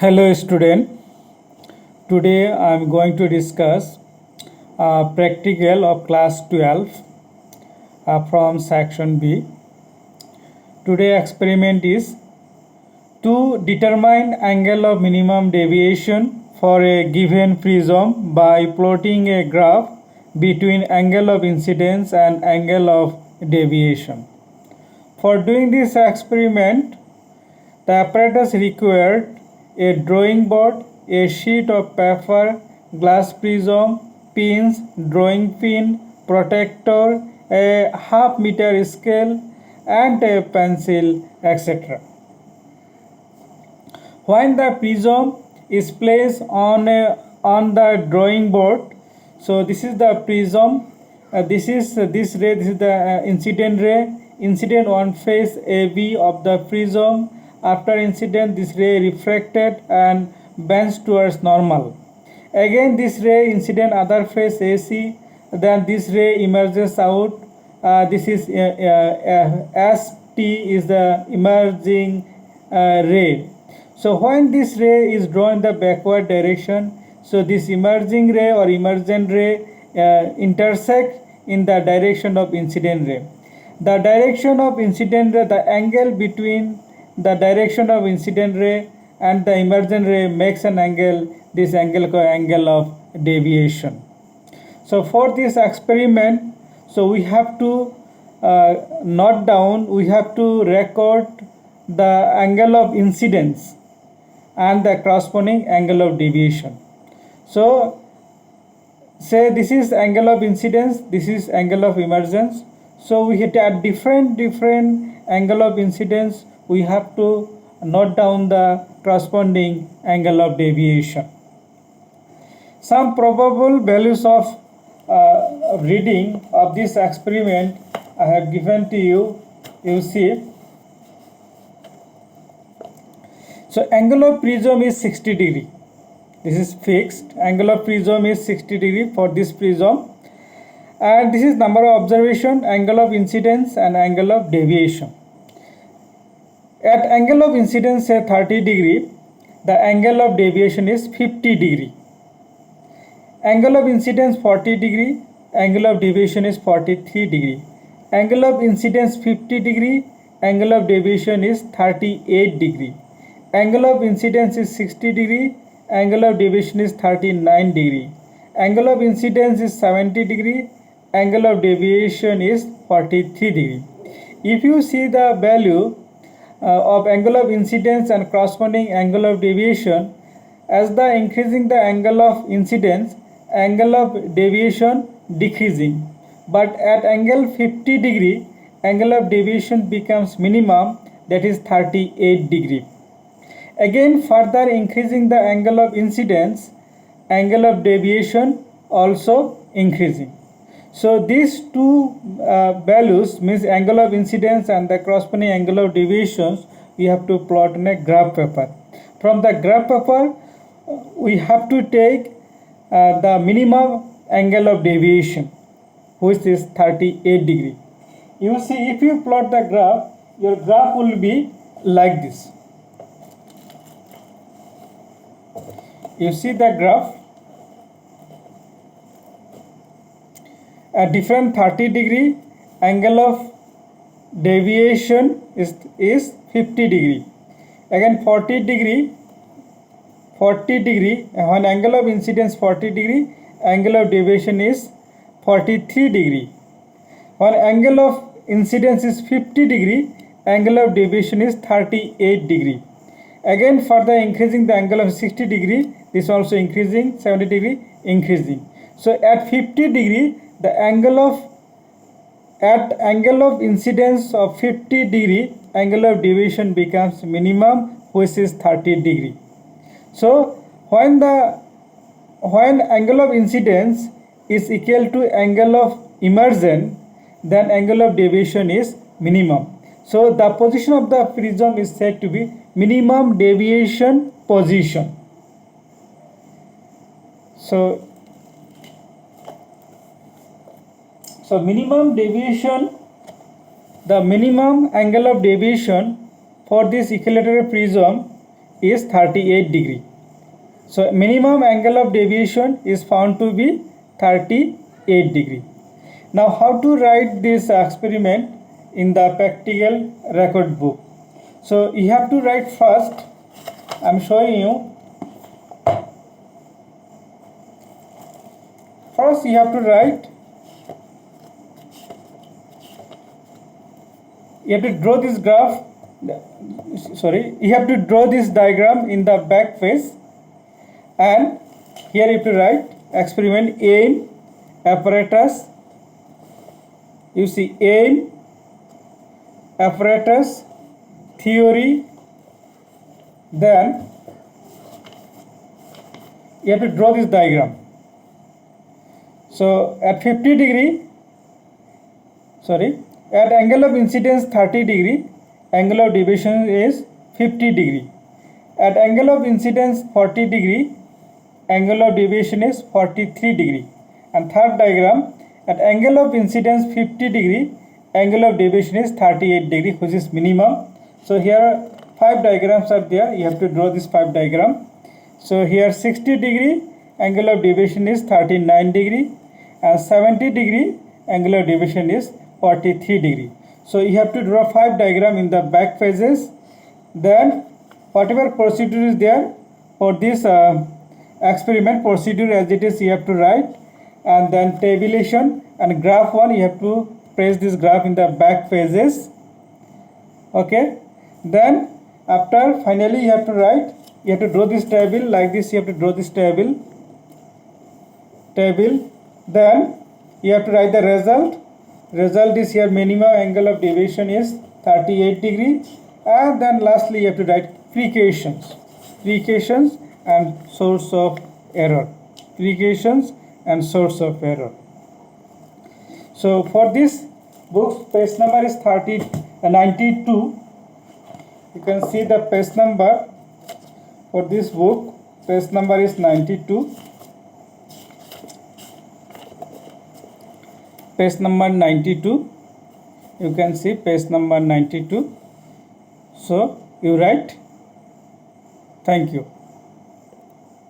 Hello student, today I am going to discuss practical of class 12 from section B. Today experiment is to determine angle of minimum deviation for a given prism by plotting a graph between angle of incidence and angle of deviation. For doing this experiment, the apparatus required a drawing board, a sheet of paper, glass prism, pins, drawing pin, protractor, a half meter scale and a pencil, etc. When the prism is placed on the drawing board, so this is the prism, this is the incident ray, incident on face AB of the prism. After incident, this ray refracted and bends towards normal. Again this ray incident other face AC, then this ray emerges out. This is ST is the emerging ray. So when this ray is drawn in the backward direction, so this emerging ray or emergent ray intersect in the direction of incident ray. The direction of incident ray, the angle between the direction of incident ray and the emergent ray makes an angle, this angle called angle of deviation. So for this experiment, so we have to note down, we have to record the angle of incidence and the corresponding angle of deviation. So say this is angle of incidence, this is angle of emergence. So we hit at different angle of incidence, we have to note down the corresponding angle of deviation. Some probable values of reading of this experiment I have given to you. You see, so angle of prism is 60 degree. This is fixed. Angle of prism is 60 degree for this prism, and this is number of observation, angle of incidence and angle of deviation. At angle of incidence say 30 degree, the angle of deviation is 50 degree. Angle of incidence 40 degree, angle of deviation is 43 degree. Angle of incidence 50 degree, angle of deviation is 38 degree. Angle of incidence is 60 degree, angle of deviation is 39 degree. Angle of incidence is 70 degree, angle of deviation is 43 degree. If you see the value of angle of incidence and corresponding angle of deviation, as the increasing the angle of incidence, angle of deviation decreasing, but at angle 50 degree, angle of deviation becomes minimum, that is 38 degree. Again further increasing the angle of incidence, angle of deviation also increasing. So these two values, means angle of incidence and the corresponding angle of deviations, we have to plot in a graph paper. From the graph paper, we have to take the minimum angle of deviation, which is 38 degree. You see, if you plot the graph, your graph will be like this. You see the graph. At different 30 degree, angle of deviation is 50 degree. Again 40 degree, when angle of incidence 40 degree, angle of deviation is 43 degree. When angle of incidence is 50 degree, angle of deviation is 38 degree. Again further increasing the angle of 60 degree, this also increasing, 70 degree increasing. So at 50 degree, the angle of incidence of 50 degree, angle of deviation becomes minimum, which is 30 degree. So when angle of incidence is equal to angle of emergence, then angle of deviation is minimum. So the position of the prism is said to be minimum deviation position. So minimum deviation, the minimum angle of deviation for this equilateral prism is 38 degree. So minimum angle of deviation is found to be 38 degree. Now how to write this experiment in the practical record book? So you have to write first, I am showing you. First you have to write, you have to draw this graph, you have to draw this diagram in the back face, and here you have to write experiment aim, apparatus, you see aim, apparatus, theory, then you have to draw this diagram. So at 50 degree, at angle of incidence 30 degree, angle of deviation is 50 degree. At angle of incidence 40 degree, angle of deviation is 43 degree. And third diagram, at angle of incidence 50 degree, angle of deviation is 38 degree, which is minimum. So here 5 diagrams are there, you have to draw this 5 diagram. So here 60 degree, angle of deviation is 39 degree, and 70 degree, angle of deviation is 43 degree. So you have to draw 5 diagram in the back phases. Then whatever procedure is there for this experiment, procedure as it is you have to write, and then tabulation and graph 1 you have to place this graph in the back phases. Okay, then after finally you have to write, you have to draw this table like this, you have to draw this table, then you have to write the result is here minimum angle of deviation is 38 degree, and then lastly you have to write precautions and source of error, So for this book, page number is 92. You can see the page number for this book, page number is 92. Page number 92, you can see page number 92. So you write. Thank you.